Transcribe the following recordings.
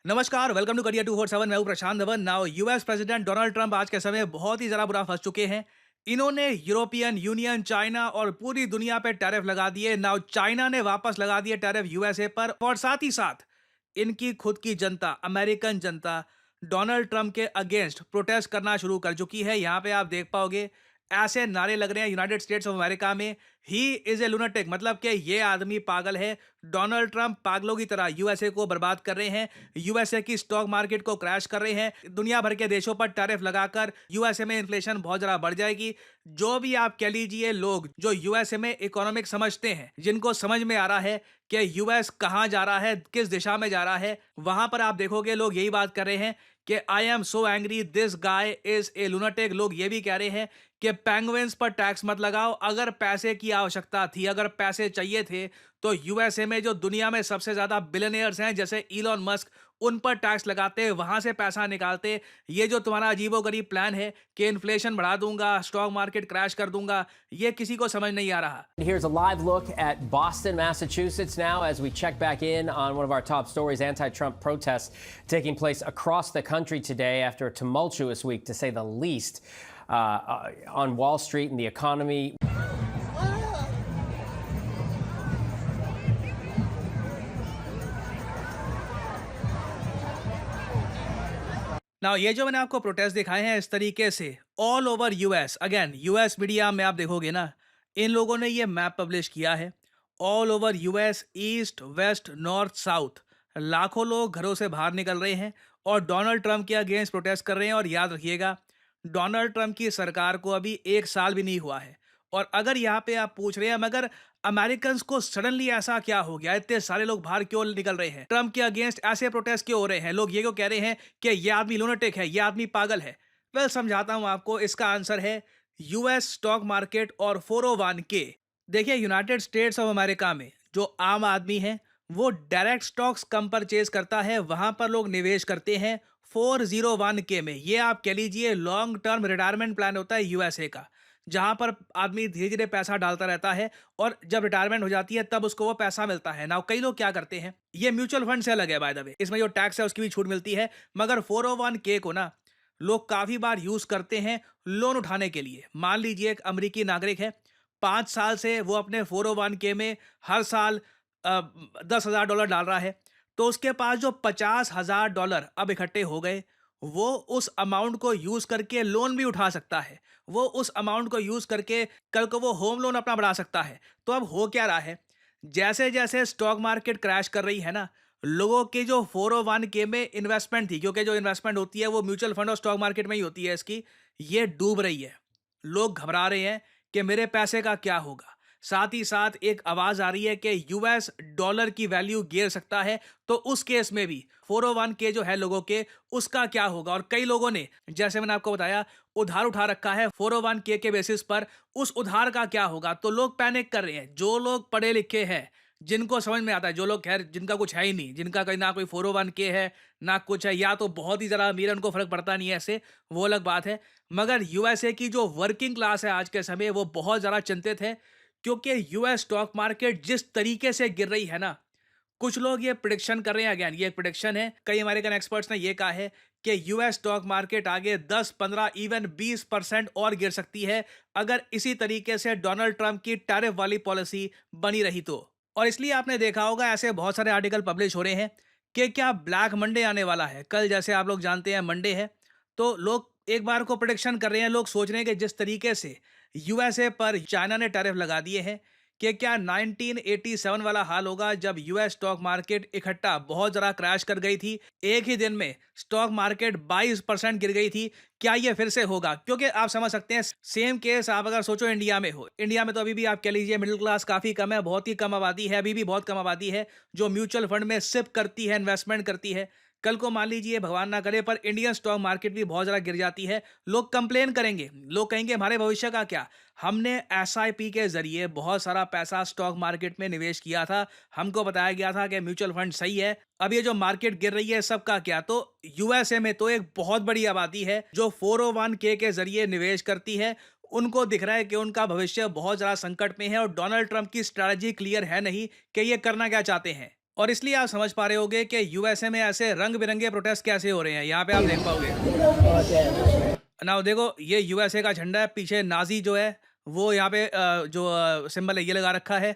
नमस्कार, welcome to career 247। मैं हूं Prashant Dhawan. Now US president Donald Trump आज के समय बहुत ही ज़्यादा बुरा फंस चुके हैं। इन्होंने यूरोपियन यूनियन, चाइना और पूरी दुनिया पे टैरिफ लगा दिए। नाउ चाइना ने वापस लगा दिए टैरिफ यूएसए पर, और साथ ही साथ इनकी खुद की जनता, अमेरिकन जनता, डोनाल्ड ट्रंप के अगेंस्ट प्रोटेस्ट करना शुरू कर चुकी है। यहाँ पे आप देख पाओगे ऐसे नारे लग रहे हैं यूनाइटेड स्टेट्स ऑफ अमेरिका में, ही इज ए लुनाटिक, मतलब कि ये आदमी पागल है। डोनाल्ड ट्रंप पागलों की तरह यूएसए को बर्बाद कर रहे हैं, यूएसए की स्टॉक मार्केट को क्रैश कर रहे हैं, दुनिया भर के देशों पर टैरिफ लगाकर यूएसए में इन्फ्लेशन बहुत ज्यादा बढ़ जाएगी। जो भी आप कह लीजिए, लोग जो यूएसए में इकोनॉमिक समझते हैं, जिनको समझ में आ रहा है कि यूएस कहां जा रहा है, किस दिशा में जा रहा है, वहां पर आप देखोगे लोग यही बात कर रहे हैं कि I am so angry, this guy is a lunatic. लोग ये भी कह रहे हैं कि पेंगुइन्स पर टैक्स मत लगाओ। अगर पैसे की आवश्यकता थी, अगर पैसे चाहिए थे, तो यूएसए में जो दुनिया में सबसे ज्यादा बिलियनियर्स हैं जैसे इलॉन मस्क, उन पर टैक्स लगाते, वहां से पैसा निकालते। ये जो तुम्हारा अजीबोगरीब प्लान है कि इन्फ्लेशन बढ़ा दूंगा, स्टॉक मार्केट क्रैश कर दूंगा, ये किसी को समझ नहीं आ रहा। Here's a live look at Boston, Massachusetts now as we check back in on one of our top stories, anti-Trump protests taking place across the country today after a tumultuous week, to say the least, on Wall Street and the economy. ना ये जो मैंने आपको protest दिखाए हैं इस तरीके से all over US, again US media में आप देखोगे ना, इन लोगों ने ये मैप पब्लिश किया है। All over US, east, west, north, south, लाखों लोग घरों से बाहर निकल रहे हैं और डोनाल्ड ट्रंप के अगेंस्ट प्रोटेस्ट कर रहे हैं। और याद रखिएगा, डोनाल्ड ट्रंप की सरकार को अभी 1 साल भी नहीं हुआ है। और अगर यहाँ पे आप पूछ रहे हैं मगर अमेरिकन को सडनली ऐसा क्या हो गया, इतने सारे लोग बाहर क्यों निकल रहे हैं, ट्रंप के अगेंस्ट ऐसे प्रोटेस्ट क्यों हो रहे हैं, लोग ये क्यों कह रहे हैं कि ये आदमी लुनाटिक है, ये आदमी पागल है। वेल, समझाता हूं आपको। इसका आंसर है यूएस स्टॉक मार्केट और 401 के। देखिए, यूनाइटेड स्टेट्स ऑफ अमेरिका में जो आम आदमी है वो डायरेक्ट स्टॉक्स कम परचेज करता है, वहां पर लोग निवेश करते हैं 401 के में। ये आप कह लीजिए लॉन्ग टर्म रिटायरमेंट प्लान होता है यूएसए का, जहां पर आदमी धीरे धीरे पैसा डालता रहता है और जब रिटायरमेंट हो जाती है तब उसको वो पैसा मिलता है। नाउ कई लोग क्या करते हैं, ये म्यूचुअल फंड से अलग है बाय द वे, इसमें जो टैक्स है उसकी भी छूट मिलती है, मगर 401 के को ना लोग काफी बार यूज करते हैं लोन उठाने के लिए। मान लीजिए एक अमेरिकी नागरिक है, 5 साल से वो अपने 401 के में हर साल $10,000 डाल रहा है, तो उसके पास जो $50,000 अब इकट्ठे हो गए, वो उस अमाउंट को यूज करके लोन भी उठा सकता है। वो उस अमाउंट को यूज करके कल को वो होम लोन अपना बढ़ा सकता है। तो अब हो क्या रहा है, जैसे जैसे स्टॉक मार्केट क्रैश कर रही है ना, लोगों की जो 401 के में इन्वेस्टमेंट थी, क्योंकि जो इन्वेस्टमेंट होती है वो म्यूचुअल फंड और स्टॉक मार्केट में ही होती है इसकी, ये डूब रही है। लोग घबरा रहे हैं कि मेरे पैसे का क्या होगा। साथ ही साथ एक आवाज आ रही है कि यूएस डॉलर की वैल्यू गिर सकता है, तो उस केस में भी 401 के जो है लोगों के, उसका क्या होगा। और कई लोगों ने, जैसे मैंने आपको बताया, उधार उठा रखा है 401 के बेसिस पर, उस उधार का क्या होगा। तो लोग पैनिक कर रहे हैं। जो लोग पढ़े लिखे हैं, जिनको समझ में आता है, जो लोग खैर जिनका कुछ है ही नहीं, जिनका कहीं ना कोई 401 के है ना कुछ है, या तो बहुत ही ज़्यादा अमीर है, उनको फर्क पड़ता नहीं है ऐसे, वो अलग बात है। मगर यूएसए की जो वर्किंग क्लास है आज के समय, वो बहुत ज़्यादा चिंतित है, क्योंकि यूएस स्टॉक मार्केट जिस तरीके से गिर रही है ना, कुछ लोग ये प्रिडिक्शन कर रहे हैं, अगेन ये एक प्रिडिक्शन है, कई अमेरिकन एक्सपर्ट्स ने ये कहा है कि यूएस स्टॉक मार्केट आगे 10, 15, इवन 20% और गिर सकती है अगर इसी तरीके से डोनाल्ड ट्रंप की टैरिफ वाली पॉलिसी बनी रही तो। और इसलिए आपने देखा होगा ऐसे बहुत सारे आर्टिकल पब्लिश हो रहे हैं कि क्या ब्लैक मंडे आने वाला है। कल जैसे आप लोग जानते हैं मंडे है, तो लोग एक बार को प्रोडिक्शन कर रहे हैं। लोग सोच रहे हैं कि जिस तरीके से यूएसए पर चाइना ने टैरिफ लगा दिए हैं, कि क्या 1987 वाला हाल होगा जब यूएस स्टॉक मार्केट इकट्ठा बहुत ज़रा क्रैश कर गई थी, एक ही दिन में स्टॉक मार्केट 22% गिर गई थी। क्या ये फिर से होगा? क्योंकि आप समझ सकते हैं सेम केस आप अगर सोचो इंडिया में हो। इंडिया में तो अभी भी आप कह लीजिए मिडिल क्लास काफ़ी कम है, बहुत ही कम आबादी है, अभी भी बहुत कम आबादी है जो म्यूचुअल फंड में सिप करती है, इन्वेस्टमेंट करती है। कल को मान लीजिए भगवान ना करे पर इंडियन स्टॉक मार्केट भी बहुत ज़्यादा गिर जाती है, लोग कंप्लेन करेंगे, लोग कहेंगे हमारे भविष्य का क्या, हमने एसआईपी के जरिए बहुत सारा पैसा स्टॉक मार्केट में निवेश किया था, हमको बताया गया था कि म्यूचुअल फंड सही है, अब ये जो मार्केट गिर रही है सबका क्या। तो यूएसए में तो एक बहुत बड़ी आबादी है जो 401 के जरिए निवेश करती है, उनको दिख रहा है कि उनका भविष्य बहुत ज़्यादा संकट में है और डोनाल्ड ट्रंप की स्ट्रैटेजी क्लियर है नहीं कि ये करना क्या चाहते हैं। और इसलिए आप समझ पा रहे होगे कि यूएसए में ऐसे रंग-बिरंगे प्रोटेस्ट कैसे हो रहे हैं, यहाँ पे आप देख पाओगे। नाउ देखो ये यूएसए का झंडा है, पीछे नाज़ी जो है वो यहाँ पे जो सिंबल है ये लगा रखा है।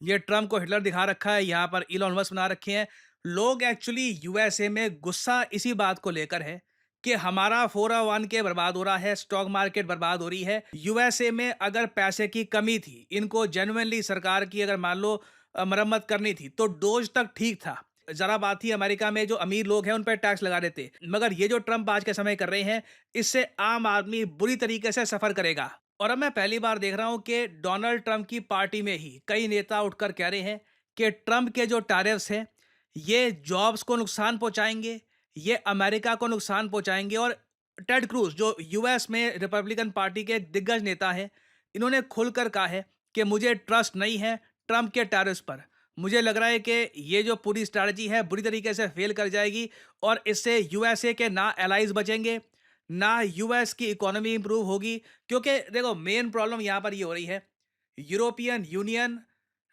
ये ट्रम्प को हिटलर दिखा रखा है, यहाँ पर इलॉन मस्क बना रखे हैं। लोग एक्चुअली यूएसए में गुस्सा इसी बात को लेकर है कि हमारा 401k बर्बाद हो रहा है, स्टॉक मार्केट बर्बाद हो रही है। यूएसए में अगर पैसे की कमी थी, इनको जेन्युइनली सरकार की अगर मान लो मरम्मत करनी थी, तो डोज तक ठीक था। जरा बात थी अमेरिका में जो अमीर लोग हैं उन पर टैक्स लगा देते, मगर ये जो ट्रम्प आज के समय कर रहे हैं, इससे आम आदमी बुरी तरीके से सफर करेगा। और अब मैं पहली बार देख रहा हूं कि डोनाल्ड ट्रंप की पार्टी में ही कई नेता उठकर कह रहे हैं कि ट्रंप के जो टैरिफ्स हैं ये जॉब्स को नुकसान पहुंचाएंगे, ये अमेरिका को नुकसान पहुंचाएंगे। और टेड क्रूज जो यूएस में रिपब्लिकन पार्टी के दिग्गज नेता हैं, इन्होंने खुलकर कहा है कि मुझे ट्रस्ट नहीं है ट्रंप के टैरिफ्स पर। मुझे लग रहा है कि ये जो पूरी स्ट्रैटेजी है बुरी तरीके से फेल कर जाएगी और इससे यूएसए के ना एलाइज बचेंगे, ना यूएस की इकोनॉमी इंप्रूव होगी। क्योंकि देखो मेन प्रॉब्लम यहाँ पर ये हो रही है, यूरोपियन यूनियन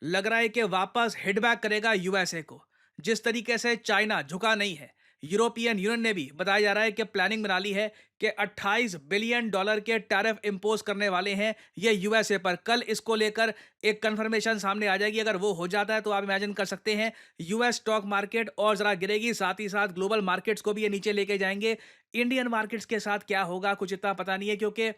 लग रहा है कि वापस हिट बैक करेगा यूएसए को। जिस तरीके से चाइना झुका नहीं है, यूरोपियन यूनियन ने भी बताया जा रहा है कि प्लानिंग बना ली है कि 28 बिलियन डॉलर के टैरिफ इंपोज करने वाले हैं ये यूएसए पर। कल इसको लेकर एक कंफर्मेशन सामने आ जाएगी। अगर वो हो जाता है तो आप इमेजिन कर सकते हैं यूएस स्टॉक मार्केट और जरा गिरेगी, साथ ही साथ ग्लोबल मार्केट्स को भी ये नीचे लेके जाएंगे। इंडियन मार्केट्स के साथ क्या होगा कुछ इतना पता नहीं है, क्योंकि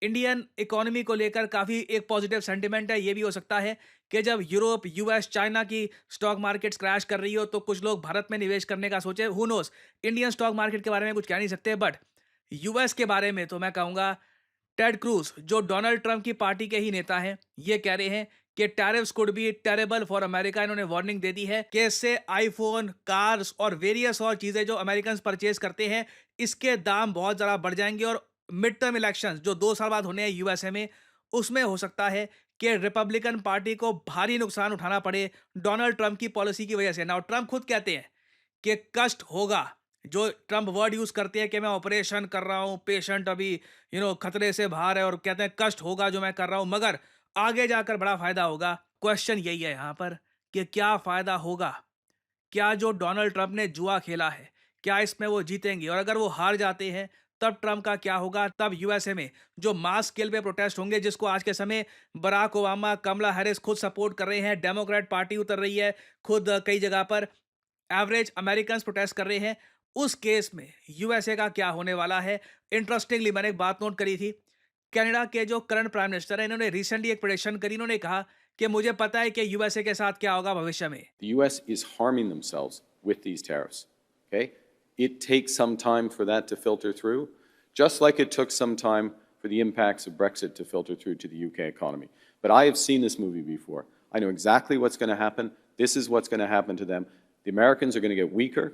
इंडियन इकोनॉमी को लेकर काफ़ी एक पॉजिटिव सेंटिमेंट है। ये भी हो सकता है कि जब यूरोप, यूएस, चाइना की स्टॉक मार्केट्स क्रैश कर रही हो तो कुछ लोग भारत में निवेश करने का सोचे। Who knows, Indian stock market के बारे में कुछ कह नहीं सकते, बट यूएस के बारे में तो मैं कहूँगा टेड क्रूज जो डोनाल्ड ट्रंप की पार्टी के ही नेता हैं, ये कह रहे हैं कि tariffs could be terrible for America. इन्होंने वार्निंग दे दी है कि इससे आईफोन, कार्स और वेरियस और चीज़ें जो अमेरिकन परचेज करते हैं, इसके दाम बहुत ज़्यादा बढ़ जाएंगे। और मिड टर्म इलेक्शंस जो 2 साल बाद होने हैं यूएसए में, उसमें हो सकता है कि रिपब्लिकन पार्टी को भारी नुकसान उठाना पड़े डोनाल्ड ट्रंप की पॉलिसी की वजह से। नाउ ट्रंप खुद कहते हैं कि कष्ट होगा। जो ट्रंप वर्ड यूज करते हैं कि मैं ऑपरेशन कर रहा हूं, पेशेंट अभी खतरे से बाहर है, और कहते हैं कष्ट होगा जो मैं कर रहा हूं, मगर आगे जाकर बड़ा फायदा होगा। क्वेश्चन यही है यहाँ पर कि क्या फायदा होगा? क्या जो डोनाल्ड ट्रंप ने जुआ खेला है, क्या इसमें वो जीतेंगे? और अगर वो हार जाते हैं तब ट्रंप का क्या होगा? तब यूएसए में जो मास स्केल पे प्रोटेस्ट होंगे, जिसको आज के समय बराक ओबामा, कमला हैरिस खुद सपोर्ट कर रहे हैं, डेमोक्रेट पार्टी उतर रही है, खुद कई जगह पर एवरेज अमेरिकन प्रोटेस्ट कर रहे हैं, उस केस में यूएसए का क्या होने वाला है? इंटरेस्टिंगली मैंने एक बात नोट करी थी, कनाडा के जो करंट प्राइम मिनिस्टर है, इन्होंने रिसेंटली एक प्रेडिक्शन करी। इन्होंने कहा कि मुझे पता है कि यूएसए के साथ क्या होगा भविष्य में। The US is harming themselves with these tariffs. Okay? It takes some time for that to filter through, just like it took some time for the impacts of Brexit to filter through to the UK economy. But I have seen this movie before. I know exactly what's going to happen. This is what's going to happen to them. The Americans are going to get weaker.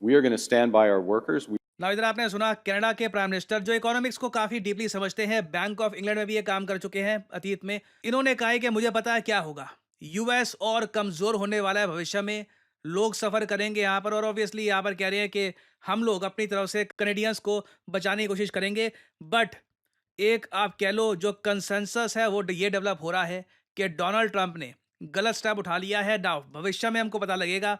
We are going to stand by our workers. ना इधर आपने सुना Canada के prime minister जो economics को काफी deeply समझते हैं, बैंक ऑफ इंग्लैंड में भी ये काम कर चुके हैं अतीत में। इन्होंने कहा है कि मुझे पता है क्या होगा, यूएस और कमजोर होने वाला है भविष्य में, लोग सफर करेंगे यहाँ पर। और ऑब्वियसली यहाँ पर कह रहे हैं कि हम लोग अपनी तरफ से कनेडियंस को बचाने की कोशिश करेंगे। बट एक आप कह लो जो कंसेंसस है वो ये डेवलप हो रहा है कि डोनाल्ड ट्रंप ने गलत स्टेप उठा लिया है। नाउ भविष्य में हमको पता लगेगा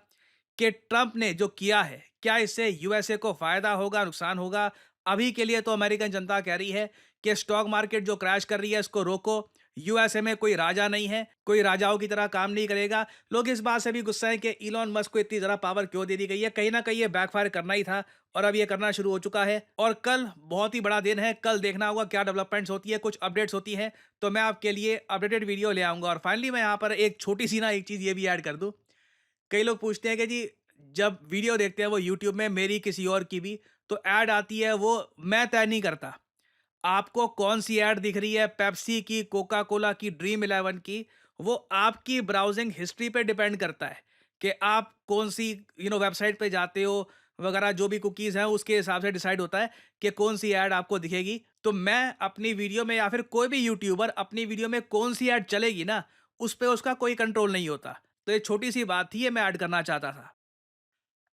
कि ट्रंप ने जो किया है, क्या इससे यूएसए को फायदा होगा, नुकसान होगा? अभी के लिए तो अमेरिकन जनता कह रही है कि स्टॉक मार्केट जो क्रैश कर रही है इसको रोको। यूएसए में कोई राजा नहीं है, कोई राजाओं की तरह काम नहीं करेगा। लोग इस बात से भी गुस्सा है कि इलॉन मस्क को इतनी ज़्यादा पावर क्यों दे दी गई है। कहीं ना कहीं ये बैकफायर करना ही था और अब ये करना शुरू हो चुका है। और कल बहुत ही बड़ा दिन है, कल देखना होगा क्या डेवलपमेंट्स होती है, कुछ अपडेट्स होती हैं तो मैं आपके लिए अपडेटेड वीडियो ले आऊँगा। और फाइनली मैं यहाँ पर एक छोटी सी ना एक चीज़ ये भी ऐड कर दूँ। कई लोग पूछते हैं कि जी जब वीडियो देखते हैं वो यूट्यूब में, मेरी किसी और की भी, तो ऐड आती है, वो मैं तय नहीं करता। आपको कौन सी ऐड दिख रही है, पेप्सी की, कोका कोला की, ड्रीम इलेवन की, वो आपकी ब्राउजिंग हिस्ट्री पे डिपेंड करता है कि आप कौन सी वेबसाइट पे जाते हो वगैरह। जो भी कुकीज़ हैं उसके हिसाब से डिसाइड होता है कि कौन सी ऐड आपको दिखेगी। तो मैं अपनी वीडियो में, या फिर कोई भी यूट्यूबर अपनी वीडियो में कौन सी ऐड चलेगी ना, उस पे उसका कोई कंट्रोल नहीं होता। तो ये छोटी सी बात थी, ये मैं ऐड करना चाहता था।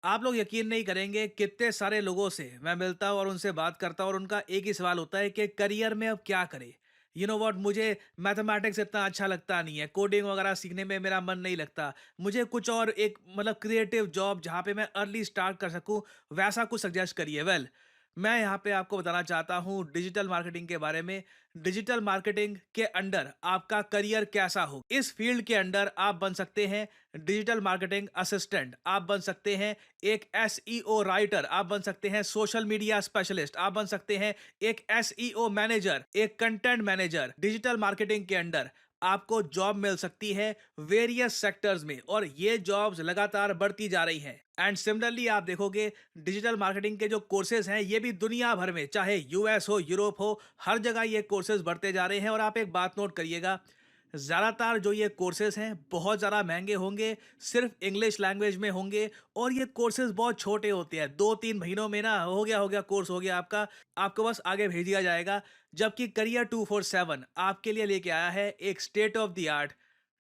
आप लोग यकीन नहीं करेंगे कितने सारे लोगों से मैं मिलता हूँ और उनसे बात करता हूँ और उनका एक ही सवाल होता है कि करियर में अब क्या करें, यू नो व्हाट, मुझे मैथमेटिक्स इतना अच्छा लगता नहीं है, कोडिंग वगैरह सीखने में मेरा मन नहीं लगता, मुझे कुछ और एक मतलब क्रिएटिव जॉब जहाँ पे मैं अर्ली स्टार्ट कर सकूँ, वैसा कुछ सजेस्ट करिए। वेल, मैं यहाँ पे आपको बताना चाहता हूँ डिजिटल मार्केटिंग के बारे में। डिजिटल मार्केटिंग के अंडर आपका करियर कैसा हो, इस फील्ड के अंडर आप बन सकते हैं डिजिटल मार्केटिंग असिस्टेंट, आप बन सकते हैं एक एसईओ राइटर, आप बन सकते हैं सोशल मीडिया स्पेशलिस्ट, आप बन सकते हैं एक एसईओ मैनेजर, एक कंटेंट मैनेजर। डिजिटल मार्केटिंग के अंडर आपको जॉब मिल सकती है वेरियस सेक्टर्स में, और ये जॉब्स लगातार बढ़ती जा रही हैं। एंड सिमिलरली आप देखोगे डिजिटल मार्केटिंग के जो कोर्सेज हैं ये भी दुनिया भर में, चाहे यूएस हो, यूरोप हो, हर जगह ये कोर्सेज बढ़ते जा रहे हैं। और आप एक बात नोट करिएगा, ज़्यादातर जो ये कोर्सेज हैं बहुत ज़्यादा महंगे होंगे, सिर्फ इंग्लिश लैंग्वेज में होंगे, और ये कोर्सेज बहुत छोटे होते हैं, 2-3 महीनों में ना हो गया कोर्स हो गया आपका, आपको बस आगे भेज दिया जाएगा। जबकि करियर 247 आपके लिए लेके आया है एक state of the art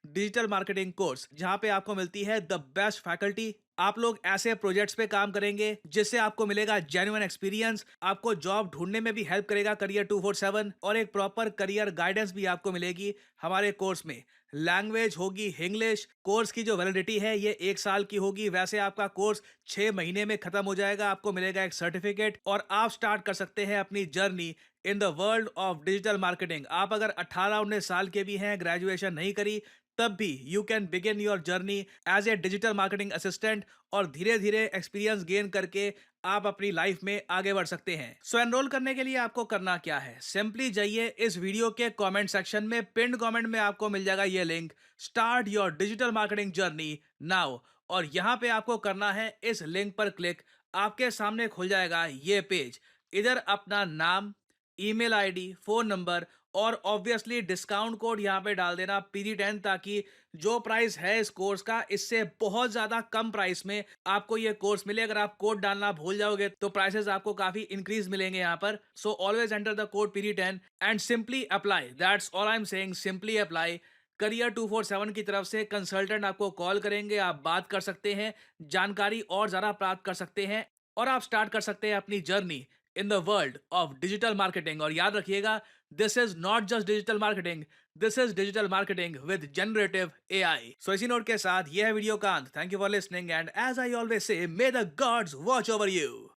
digital marketing course, जहां पे आपको मिलती है द बेस्ट फैकल्टी। आप लोग ऐसे प्रोजेक्ट्स पे काम करेंगे जिससे आपको मिलेगा जेन्युइन एक्सपीरियंस, आपको जॉब ढूंढने में भी हेल्प करेगा करियर 247, और एक प्रॉपर करियर गाइडेंस भी आपको मिलेगी हमारे कोर्स में। लैंग्वेज होगी इंग्लिश, कोर्स की जो वैलिडिटी है ये 1 साल की होगी, वैसे आपका कोर्स 6 महीने में खत्म हो जाएगा, आपको मिलेगा एक सर्टिफिकेट, और आप स्टार्ट कर सकते हैं अपनी journey in the world of digital marketing. आप अगर 18-19 साल के भी हैं, ग्रेजुएशन नहीं करी, तब भी you can begin your journey as a digital marketing assistant, और धीरे धीरे एक्सपीरियंस गेन करके आप अपनी लाइफ में आगे बढ़ सकते हैं। सो एनरोल करने के लिए आपको करना क्या है, सिंपली जाइए इस वीडियो के कमेंट सेक्शन में, पिन्ड कमेंट में आपको मिल जाएगा ये link, start your digital marketing journey now, और यहाँ पे आपको करना है इस लिंक पर क्लिक। आपके सामने खुल जाएगा ये पेज, इधर अपना नाम, ईमेल आईडी, फोन नंबर, और ऑब्वियसली डिस्काउंट कोड यहाँ पे डाल देना PD10, ताकि जो प्राइस है इस कोर्स का इससे बहुत ज्यादा कम प्राइस में आपको ये कोर्स मिले। अगर आप कोड डालना भूल जाओगे तो प्राइसेस आपको काफी इंक्रीज मिलेंगे यहाँ पर। So always enter the code PD10 and simply apply, that's all I am saying, simply apply. Career 247 की तरफ से कंसल्टेंट आपको कॉल करेंगे, आप बात कर सकते हैं, जानकारी और ज्यादा प्राप्त कर सकते हैं, और आप स्टार्ट कर सकते हैं अपनी journey in the world of digital marketing. और याद रखिएगा, this is not just digital marketing, this is digital marketing with generative AI. So इसी नोट के साथ यह है वीडियो का अंत। Thank you for listening, and as I always say, may the gods watch over you.